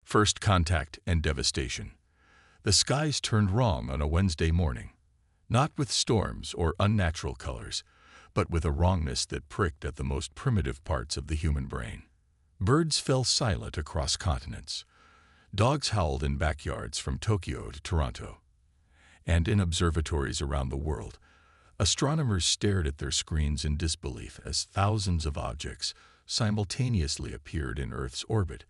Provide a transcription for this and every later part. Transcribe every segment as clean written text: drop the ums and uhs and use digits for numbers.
First contact and devastation. The skies turned wrong on a Wednesday morning, not with storms or unnatural colors, but with a wrongness that pricked at the most primitive parts of the human brain. Birds fell silent across continents. Dogs howled in backyards from Tokyo to Toronto. And in observatories around the world, astronomers stared at their screens in disbelief as thousands of objects simultaneously appeared in Earth's orbit,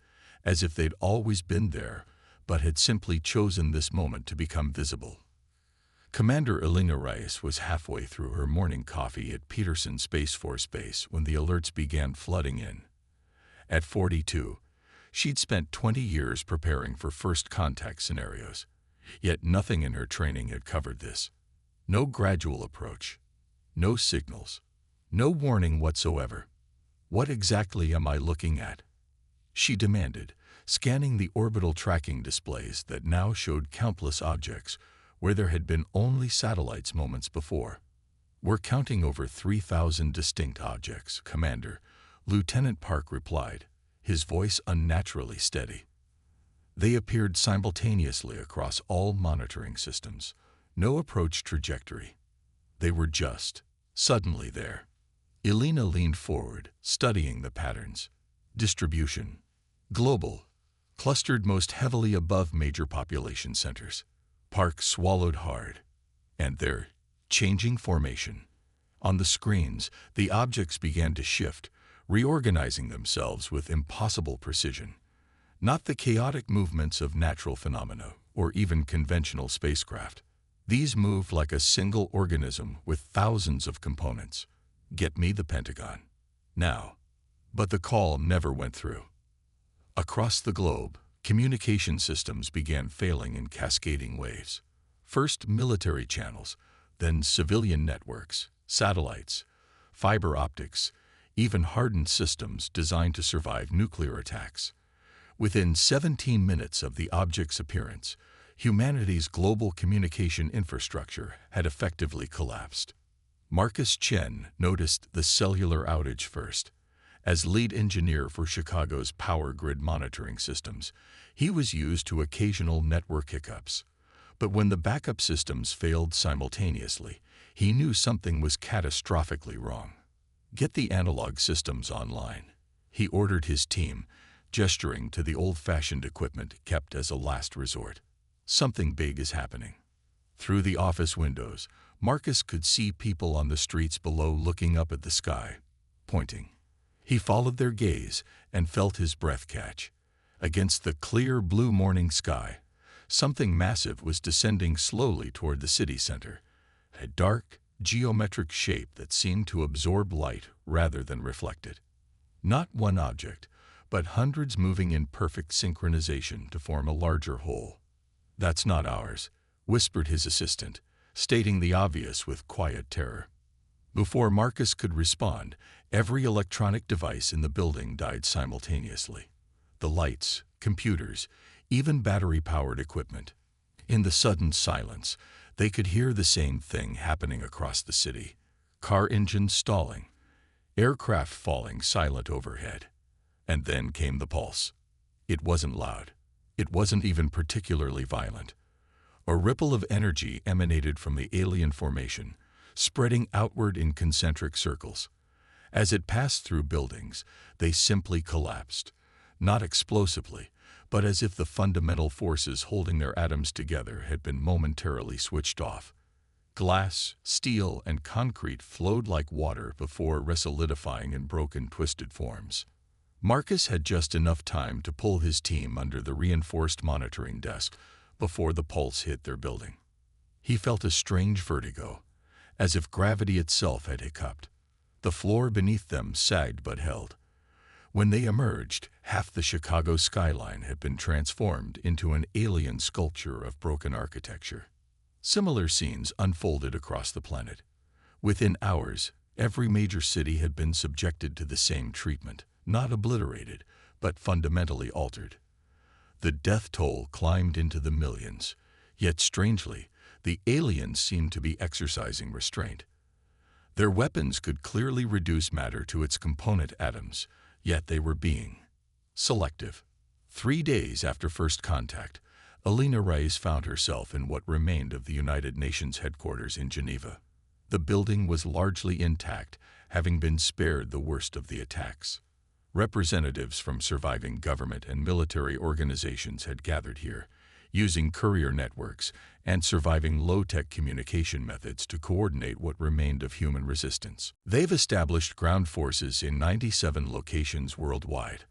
as if they'd always been there, but had simply chosen this moment to become visible. Commander Elena Rice was halfway through her morning coffee at Peterson Space Force Base when the alerts began flooding in. At 42, she'd spent 20 years preparing for first contact scenarios, yet nothing in her training had covered this. No gradual approach, no signals, no warning whatsoever. What exactly am I looking at? She demanded, scanning the orbital tracking displays that now showed countless objects where there had been only satellites moments before. "We're counting over 3,000 distinct objects, Commander," Lieutenant Park replied, his voice unnaturally steady. They appeared simultaneously across all monitoring systems. No approach trajectory. They were just, suddenly there. Elena leaned forward, studying the patterns. Distribution. Global. Clustered most heavily above major population centers. Park swallowed hard. And their changing formation. On the screens, the objects began to shift, reorganizing themselves with impossible precision. Not the chaotic movements of natural phenomena or even conventional spacecraft. These moved like a single organism with thousands of components. Get me the Pentagon. Now. But the call never went through. Across the globe, communication systems began failing in cascading waves. First military channels, then civilian networks, satellites, fiber optics, even hardened systems designed to survive nuclear attacks. Within 17 minutes of the object's appearance, humanity's global communication infrastructure had effectively collapsed. Marcus Chen noticed the cellular outage first. As lead engineer for Chicago's power grid monitoring systems, he was used to occasional network hiccups. But when the backup systems failed simultaneously, he knew something was catastrophically wrong. "Get the analog systems online," he ordered his team, gesturing to the old-fashioned equipment kept as a last resort. "Something big is happening." Through the office windows, Marcus could see people on the streets below looking up at the sky, pointing. He followed their gaze and felt his breath catch. Against the clear blue morning sky, something massive was descending slowly toward the city center, a dark, geometric shape that seemed to absorb light rather than reflect it. Not one object, but hundreds moving in perfect synchronization to form a larger whole. "That's not ours," whispered his assistant, stating the obvious with quiet terror. Before Marcus could respond, every electronic device in the building died simultaneously. The lights, computers, even battery-powered equipment. In the sudden silence, they could hear the same thing happening across the city. Car engines stalling, aircraft falling silent overhead. And then came the pulse. It wasn't loud. It wasn't even particularly violent. A ripple of energy emanated from the alien formation, spreading outward in concentric circles. As it passed through buildings, they simply collapsed, not explosively, but as if the fundamental forces holding their atoms together had been momentarily switched off. Glass, steel, and concrete flowed like water before resolidifying in broken, twisted forms. Marcus had just enough time to pull his team under the reinforced monitoring desk before the pulse hit their building. He felt a strange vertigo, as if gravity itself had hiccuped. The floor beneath them sagged but held. When they emerged, half the Chicago skyline had been transformed into an alien sculpture of broken architecture. Similar scenes unfolded across the planet. Within hours, every major city had been subjected to the same treatment, not obliterated, but fundamentally altered. The death toll climbed into the millions, yet strangely, the aliens seemed to be exercising restraint. Their weapons could clearly reduce matter to its component atoms, yet they were being selective. 3 days after first contact, Alina Reyes found herself in what remained of the United Nations headquarters in Geneva. The building was largely intact, having been spared the worst of the attacks. Representatives from surviving government and military organizations had gathered here, using courier networks and surviving low-tech communication methods to coordinate what remained of human resistance. They've established ground forces in 97 locations worldwide,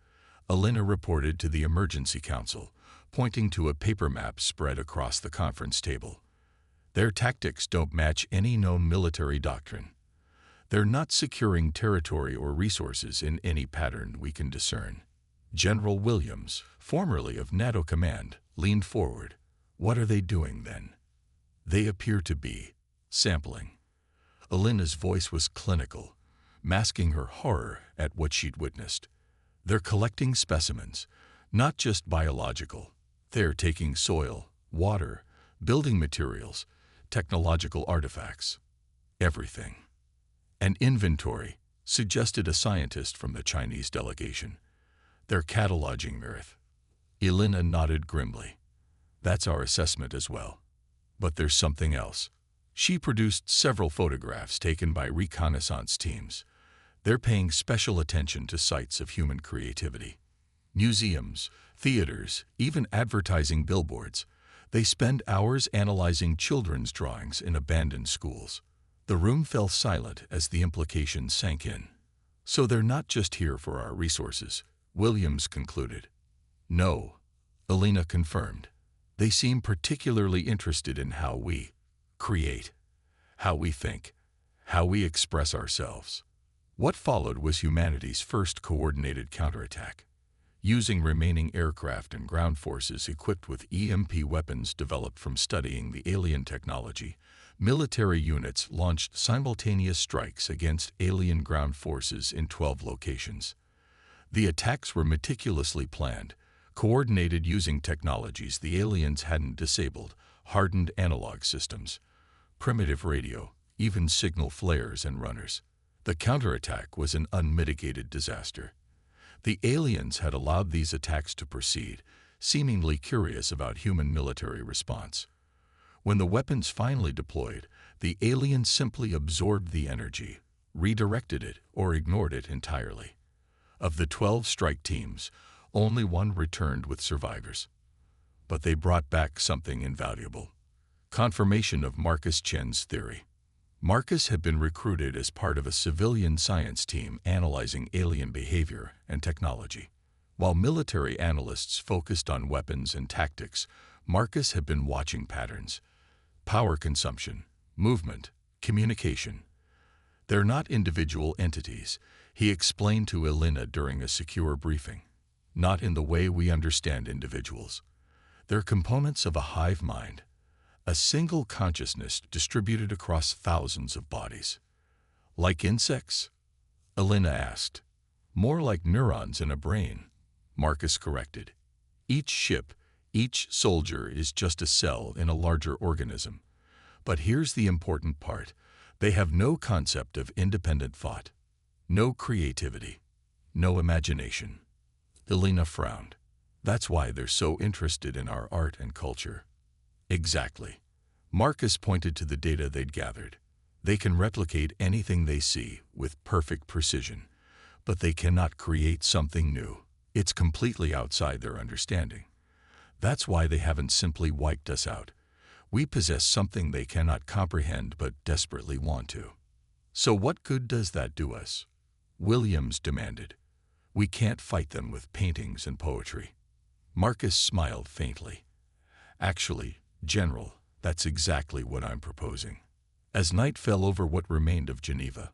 Alina reported to the Emergency Council, pointing to a paper map spread across the conference table. Their tactics don't match any known military doctrine. They're not securing territory or resources in any pattern we can discern. General Williams, formerly of NATO Command, leaned forward. What are they doing then? They appear to be sampling. Alina's voice was clinical, masking her horror at what she'd witnessed. They're collecting specimens, not just biological. They're taking soil, water, building materials, technological artifacts, everything. An inventory, suggested a scientist from the Chinese delegation. They're cataloging Earth. Alina nodded grimly. That's our assessment as well. But there's something else. She produced several photographs taken by reconnaissance teams. They're paying special attention to sites of human creativity. Museums, theaters, even advertising billboards. They spend hours analyzing children's drawings in abandoned schools. The room fell silent as the implications sank in. So they're not just here for our resources, Williams concluded. No, Alina confirmed. They seem particularly interested in how we create, how we think, how we express ourselves. What followed was humanity's first coordinated counterattack. Using remaining aircraft and ground forces equipped with EMP weapons developed from studying the alien technology, military units launched simultaneous strikes against alien ground forces in 12 locations. The attacks were meticulously planned, coordinated using technologies the aliens hadn't disabled, hardened analog systems, primitive radio, even signal flares and runners. The counterattack was an unmitigated disaster. The aliens had allowed these attacks to proceed, seemingly curious about human military response. When the weapons finally deployed, the aliens simply absorbed the energy, redirected it, or ignored it entirely. Of the 12 strike teams, only one returned with survivors. But they brought back something invaluable. Confirmation of Marcus Chen's theory. Marcus had been recruited as part of a civilian science team analyzing alien behavior and technology. While military analysts focused on weapons and tactics, Marcus had been watching patterns. Power consumption, movement, communication. They're not individual entities, he explained to Alina during a secure briefing. Not in the way we understand individuals. They're components of a hive mind. A single consciousness distributed across thousands of bodies. Like insects? Alina asked. More like neurons in a brain, Marcus corrected. Each ship, each soldier is just a cell in a larger organism. But here's the important part. They have no concept of independent thought, no creativity, no imagination. Alina frowned. That's why they're so interested in our art and culture. Exactly. Marcus pointed to the data they'd gathered. They can replicate anything they see with perfect precision, but they cannot create something new. It's completely outside their understanding. That's why they haven't simply wiped us out. We possess something they cannot comprehend but desperately want to. So what good does that do us? Williams demanded. We can't fight them with paintings and poetry. Marcus smiled faintly. Actually, General, that's exactly what I'm proposing. As night fell over what remained of Geneva,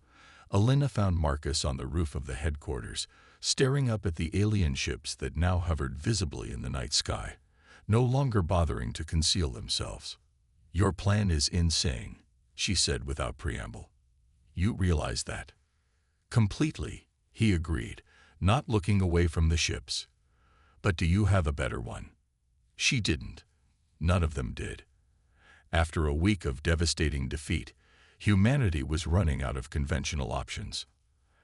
Alina found Marcus on the roof of the headquarters, staring up at the alien ships that now hovered visibly in the night sky, no longer bothering to conceal themselves. Your plan is insane, she said without preamble. You realize that? Completely, he agreed, not looking away from the ships. But do you have a better one? She didn't. None of them did. After a week of devastating defeat, humanity was running out of conventional options.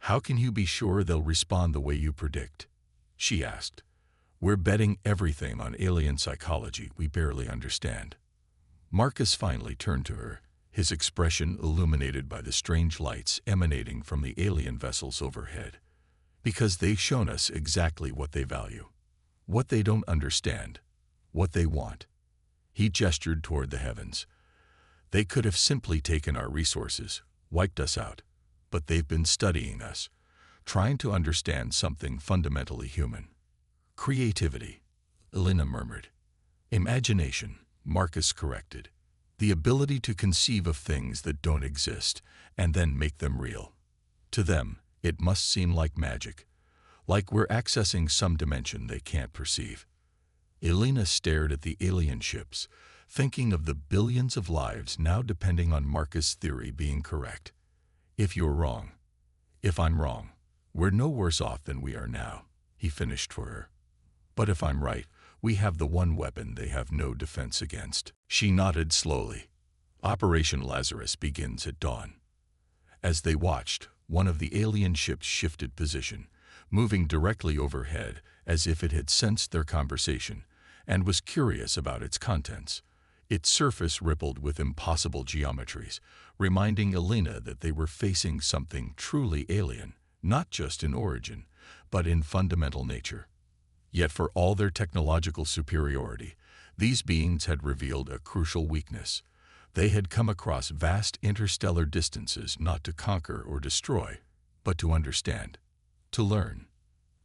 How can you be sure they'll respond the way you predict? She asked. We're betting everything on alien psychology we barely understand. Marcus finally turned to her, his expression illuminated by the strange lights emanating from the alien vessels overhead. Because they've shown us exactly what they value, what they don't understand, what they want. He gestured toward the heavens. They could have simply taken our resources, wiped us out, but they've been studying us, trying to understand something fundamentally human. Creativity, Elena murmured. Imagination, Marcus corrected. The ability to conceive of things that don't exist and then make them real. To them, it must seem like magic, like we're accessing some dimension they can't perceive. Elena stared at the alien ships, thinking of the billions of lives now depending on Marcus' theory being correct. If you're wrong, if I'm wrong, we're no worse off than we are now, he finished for her. But if I'm right, we have the one weapon they have no defense against. She nodded slowly. Operation Lazarus begins at dawn. As they watched, one of the alien ships shifted position, moving directly overhead as if it had sensed their conversation and was curious about its contents. Its surface rippled with impossible geometries, reminding Elena that they were facing something truly alien, not just in origin, but in fundamental nature. Yet for all their technological superiority, these beings had revealed a crucial weakness. They had come across vast interstellar distances not to conquer or destroy, but to understand, to learn,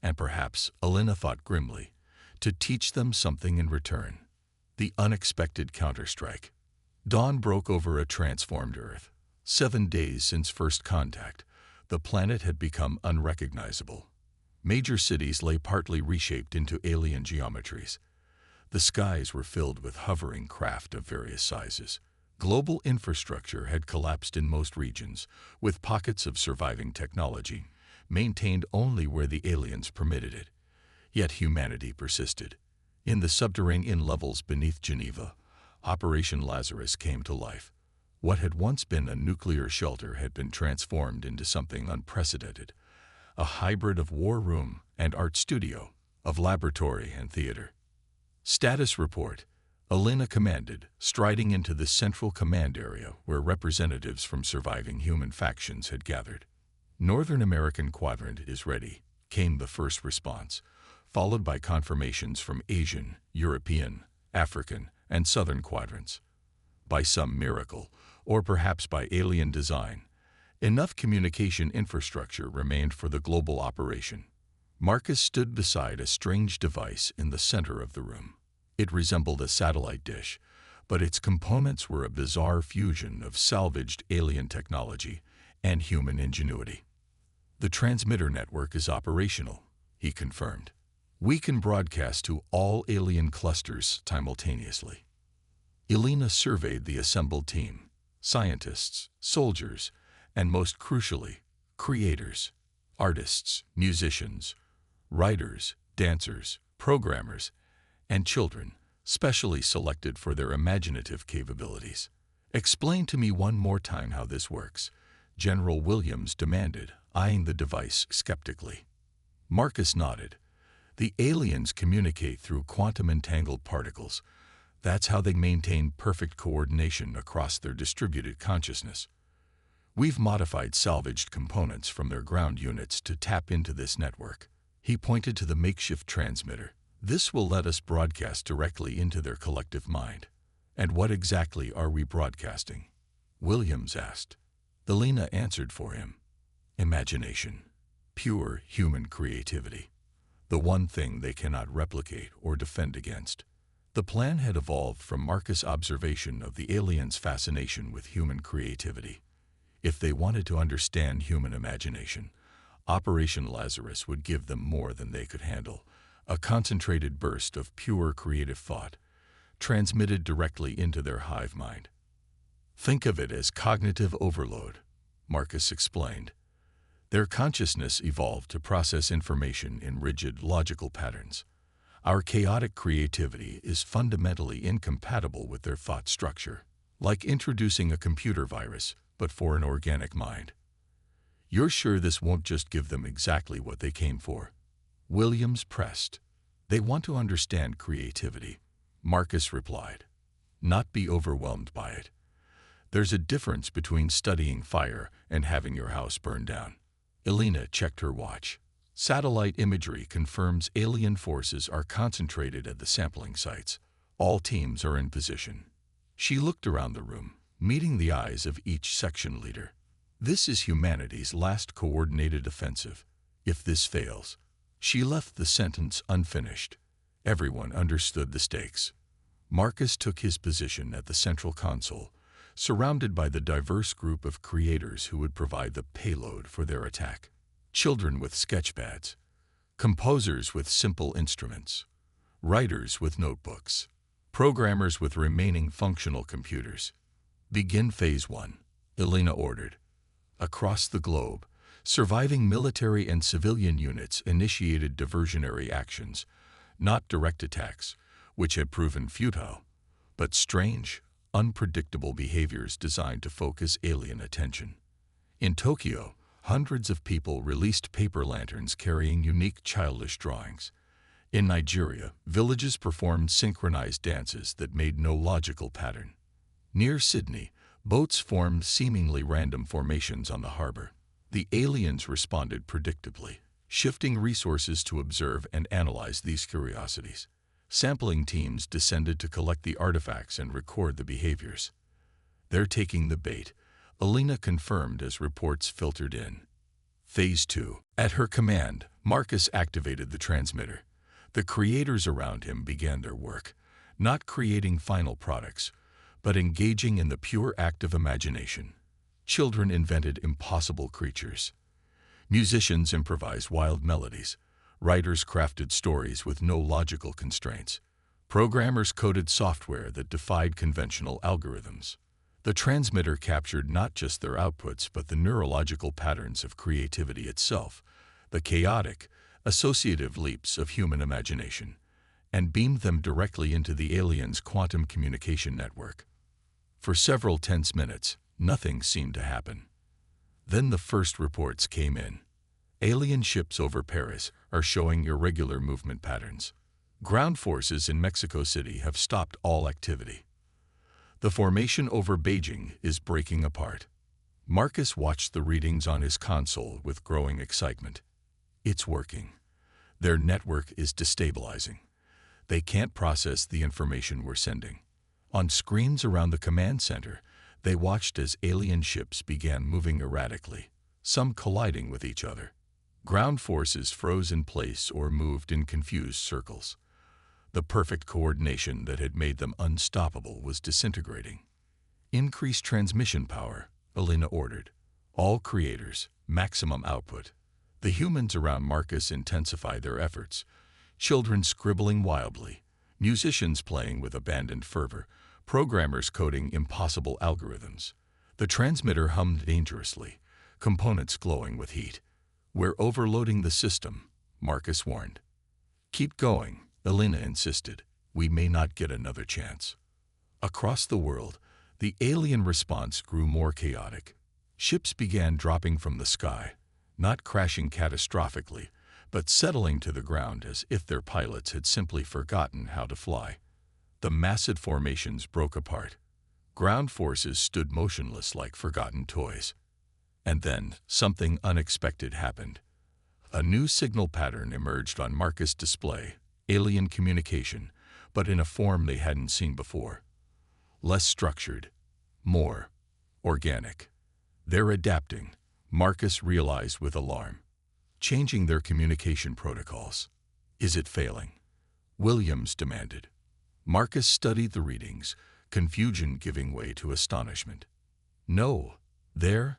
and perhaps, Elena thought grimly, to teach them something in return. The unexpected counterstrike. Dawn broke over a transformed Earth. 7 days since first contact, the planet had become unrecognizable. Major cities lay partly reshaped into alien geometries. The skies were filled with hovering craft of various sizes. Global infrastructure had collapsed in most regions, with pockets of surviving technology, maintained only where the aliens permitted it. Yet humanity persisted. In the subterranean levels beneath Geneva, Operation Lazarus came to life. What had once been a nuclear shelter had been transformed into something unprecedented. A hybrid of war room and art studio, of laboratory and theater. Status report, Elena commanded, striding into the central command area where representatives from surviving human factions had gathered. Northern American quadrant is ready, came the first response, followed by confirmations from Asian, European, African, and Southern quadrants. By some miracle, or perhaps by alien design, enough communication infrastructure remained for the global operation. Marcus stood beside a strange device in the center of the room. It resembled a satellite dish, but its components were a bizarre fusion of salvaged alien technology and human ingenuity. The transmitter network is operational, he confirmed. We can broadcast to all alien clusters simultaneously. Elena surveyed the assembled team, scientists, soldiers, and most crucially, creators, artists, musicians, writers, dancers, programmers, and children, specially selected for their imaginative capabilities. Explain to me one more time how this works, General Williams demanded, eyeing the device skeptically. Marcus nodded. The aliens communicate through quantum-entangled particles. That's how they maintain perfect coordination across their distributed consciousness. We've modified salvaged components from their ground units to tap into this network. He pointed to the makeshift transmitter. This will let us broadcast directly into their collective mind. And what exactly are we broadcasting? Williams asked. Elena answered for him. Imagination. Pure human creativity. The one thing they cannot replicate or defend against. The plan had evolved from Marcus' observation of the aliens' fascination with human creativity. If they wanted to understand human imagination, Operation Lazarus would give them more than they could handle, a concentrated burst of pure creative thought, transmitted directly into their hive mind. Think of it as cognitive overload, Marcus explained. Their consciousness evolved to process information in rigid, logical patterns. Our chaotic creativity is fundamentally incompatible with their thought structure, like introducing a computer virus, but for an organic mind. You're sure this won't just give them exactly what they came for? Williams pressed. They want to understand creativity, Marcus replied, not be overwhelmed by it. There's a difference between studying fire and having your house burned down. Elena checked her watch. Satellite imagery confirms alien forces are concentrated at the sampling sites. All teams are in position. She looked around the room, meeting the eyes of each section leader. This is humanity's last coordinated offensive. If this fails, she left the sentence unfinished. Everyone understood the stakes. Marcus took his position at the central console, surrounded by the diverse group of creators who would provide the payload for their attack. Children with sketchpads, composers with simple instruments, writers with notebooks, programmers with remaining functional computers. Begin Phase 1, Elena ordered. Across the globe, surviving military and civilian units initiated diversionary actions, not direct attacks, which had proven futile, but strange, unpredictable behaviors designed to focus alien attention. In Tokyo, hundreds of people released paper lanterns carrying unique childish drawings. In Nigeria, villages performed synchronized dances that made no logical pattern. Near Sydney, boats formed seemingly random formations on the harbor. The aliens responded predictably, shifting resources to observe and analyze these curiosities. Sampling teams descended to collect the artifacts and record the behaviors. They're taking the bait, Elena confirmed as reports filtered in. Phase 2. At her command, Marcus activated the transmitter. The creators around him began their work, not creating final products, but engaging in the pure act of imagination. Children invented impossible creatures. Musicians improvised wild melodies. Writers crafted stories with no logical constraints. Programmers coded software that defied conventional algorithms. The transmitter captured not just their outputs but the neurological patterns of creativity itself, the chaotic, associative leaps of human imagination, and beamed them directly into the aliens' quantum communication network. For several tense minutes, nothing seemed to happen. Then the first reports came in. Alien ships over Paris are showing irregular movement patterns. Ground forces in Mexico City have stopped all activity. The formation over Beijing is breaking apart. Marcus watched the readings on his console with growing excitement. It's working. Their network is destabilizing. They can't process the information we're sending. On screens around the command center, they watched as alien ships began moving erratically, some colliding with each other. Ground forces froze in place or moved in confused circles. The perfect coordination that had made them unstoppable was disintegrating. Increase transmission power, Elena ordered. All creators, maximum output. The humans around Marcus intensified their efforts. Children scribbling wildly, musicians playing with abandoned fervor, programmers coding impossible algorithms. The transmitter hummed dangerously, components glowing with heat. We're overloading the system, Marcus warned. Keep going, Elena insisted. We may not get another chance. Across the world, the alien response grew more chaotic. Ships began dropping from the sky, not crashing catastrophically, but settling to the ground as if their pilots had simply forgotten how to fly. The massive formations broke apart. Ground forces stood motionless like forgotten toys. And then something unexpected happened. A new signal pattern emerged on Marcus' display, alien communication, but in a form they hadn't seen before. Less structured, more organic. They're adapting, Marcus realized with alarm. Changing their communication protocols. Is it failing? Williams demanded. Marcus studied the readings, confusion giving way to astonishment. No, they're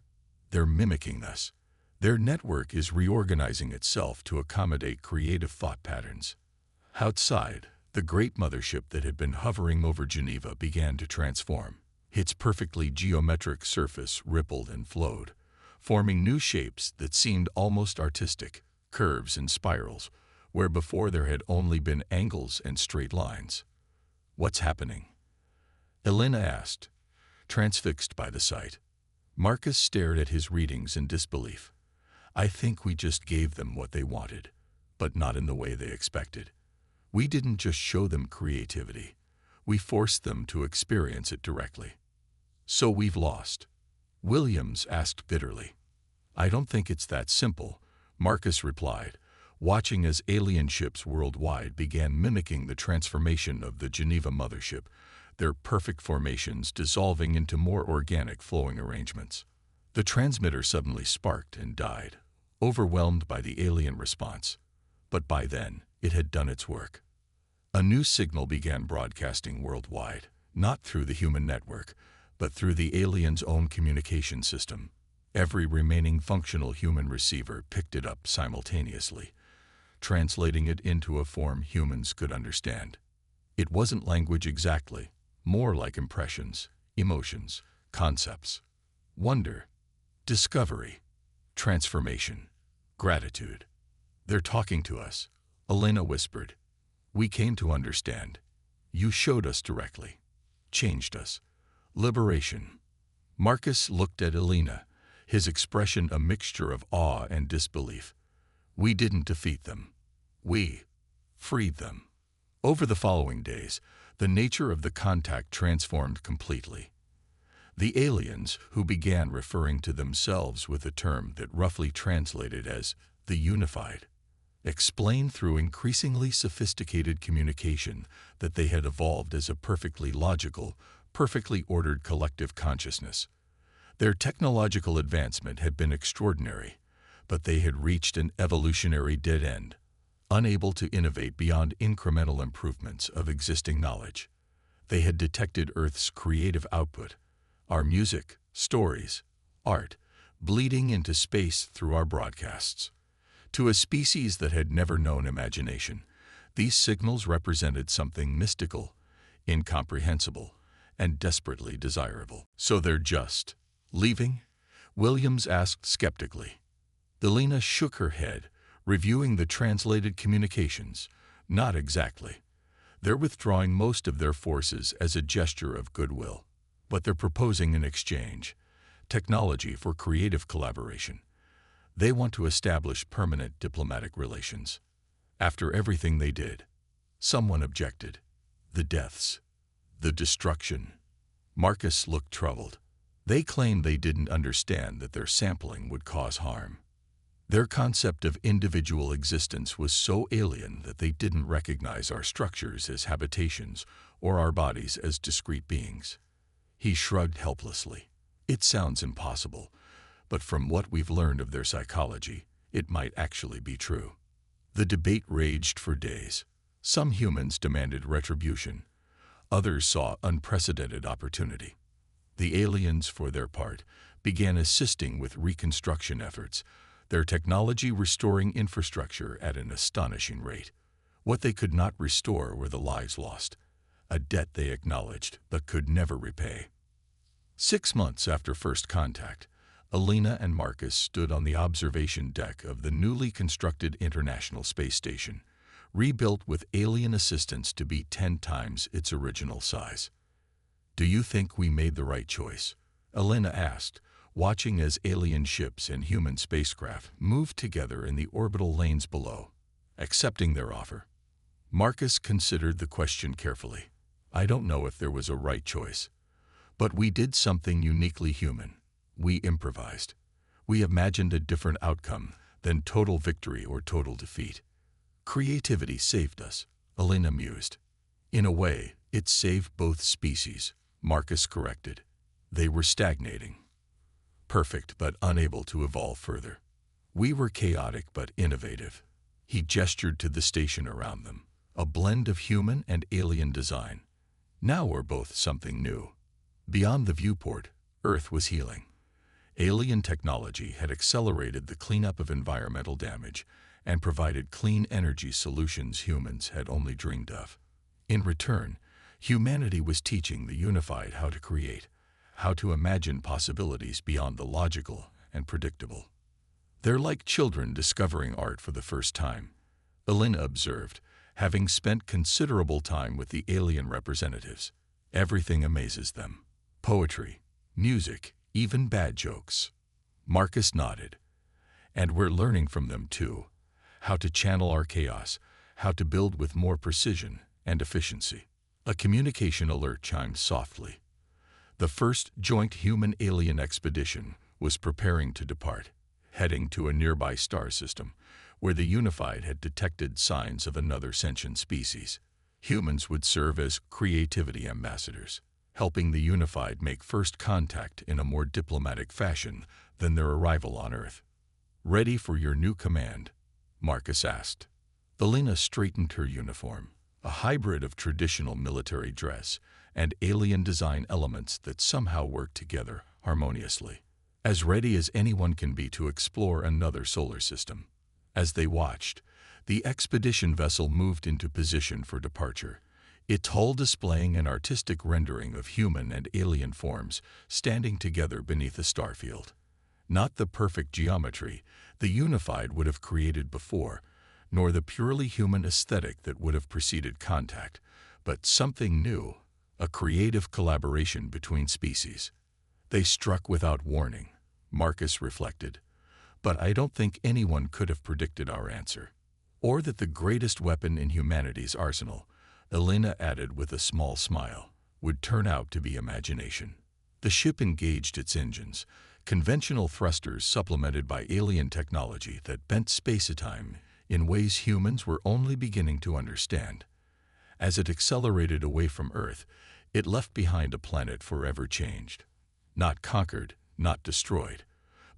mimicking us. Their network is reorganizing itself to accommodate creative thought patterns. Outside, the great mothership that had been hovering over Geneva began to transform. Its perfectly geometric surface rippled and flowed, forming new shapes that seemed almost artistic, curves and spirals, where before there had only been angles and straight lines. What's happening? Elena asked, transfixed by the sight. Marcus stared at his readings in disbelief. I think we just gave them what they wanted, but not in the way they expected. We didn't just show them creativity. We forced them to experience it directly. So we've lost. Williams asked bitterly. I don't think it's that simple, Marcus replied, watching as alien ships worldwide began mimicking the transformation of the Geneva mothership, their perfect formations dissolving into more organic flowing arrangements. The transmitter suddenly sparked and died, overwhelmed by the alien response. But by then, it had done its work. A new signal began broadcasting worldwide, not through the human network, but through the alien's own communication system. Every remaining functional human receiver picked it up simultaneously, translating it into a form humans could understand. It wasn't language exactly, more like impressions, emotions, concepts, wonder, discovery, transformation, gratitude. They're talking to us, Elena whispered. We came to understand. You showed us directly. Changed us. Liberation. Marcus looked at Elena, his expression a mixture of awe and disbelief. We didn't defeat them. We freed them. Over the following days, the nature of the contact transformed completely. The aliens, who began referring to themselves with a term that roughly translated as the unified, explained through increasingly sophisticated communication that they had evolved as a perfectly logical, perfectly ordered collective consciousness. Their technological advancement had been extraordinary, but they had reached an evolutionary dead end, unable to innovate beyond incremental improvements of existing knowledge. They had detected Earth's creative output, our music, stories, art, bleeding into space through our broadcasts. To a species that had never known imagination, these signals represented something mystical, incomprehensible, and desperately desirable. So they're just leaving? Williams asked skeptically. Elena shook her head, reviewing the translated communications. Not exactly. They're withdrawing most of their forces as a gesture of goodwill. But they're proposing an exchange, technology for creative collaboration. They want to establish permanent diplomatic relations. After everything they did, someone objected. The deaths, the destruction. Marcus looked troubled. They claimed they didn't understand that their sampling would cause harm. Their concept of individual existence was so alien that they didn't recognize our structures as habitations or our bodies as discrete beings. He shrugged helplessly. It sounds impossible, but from what we've learned of their psychology, it might actually be true. The debate raged for days. Some humans demanded retribution. Others saw unprecedented opportunity. The aliens, for their part, began assisting with reconstruction efforts, their technology restoring infrastructure at an astonishing rate. What they could not restore were the lives lost, a debt they acknowledged but could never repay. 6 months after first contact, Elena and Marcus stood on the observation deck of the newly constructed International Space Station, rebuilt with alien assistance to be 10 times its original size. Do you think we made the right choice? Elena asked, watching as alien ships and human spacecraft moved together in the orbital lanes below, accepting their offer. Marcus considered the question carefully. I don't know if there was a right choice, but we did something uniquely human. We improvised. We imagined a different outcome than total victory or total defeat. Creativity saved us, Elena mused. In a way, it saved both species, Marcus corrected. They were stagnating. Perfect but unable to evolve further. We were chaotic but innovative. He gestured to the station around them, a blend of human and alien design. Now we're both something new. Beyond the viewport, Earth was healing. Alien technology had accelerated the cleanup of environmental damage and provided clean energy solutions humans had only dreamed of. In return, humanity was teaching the unified how to create, how to imagine possibilities beyond the logical and predictable. They're like children discovering art for the first time, Elena observed, having spent considerable time with the alien representatives. Everything amazes them. Poetry, music, even bad jokes. Marcus nodded. And we're learning from them too, how to channel our chaos, how to build with more precision and efficiency. A communication alert chimed softly. The first joint human-alien expedition was preparing to depart, heading to a nearby star system where the Unified had detected signs of another sentient species. Humans would serve as creativity ambassadors, helping the Unified make first contact in a more diplomatic fashion than their arrival on Earth. "Ready for your new command?" Marcus asked. Elena straightened her uniform, a hybrid of traditional military dress and alien design elements that somehow worked together harmoniously. As ready as anyone can be to explore another solar system. As they watched, the expedition vessel moved into position for departure, its hull displaying an artistic rendering of human and alien forms standing together beneath a starfield. Not the perfect geometry the Unified would have created before, nor the purely human aesthetic that would have preceded contact, but something new, a creative collaboration between species. They struck without warning, Marcus reflected, but I don't think anyone could have predicted our answer. Or that the greatest weapon in humanity's arsenal, Elena added with a small smile, would turn out to be imagination. The ship engaged its engines, conventional thrusters supplemented by alien technology that bent space-time in ways humans were only beginning to understand. As it accelerated away from Earth, it left behind a planet forever changed. Not conquered, not destroyed,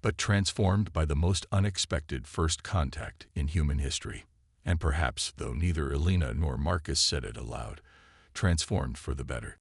but transformed by the most unexpected first contact in human history. And perhaps, though neither Elena nor Marcus said it aloud, transformed for the better.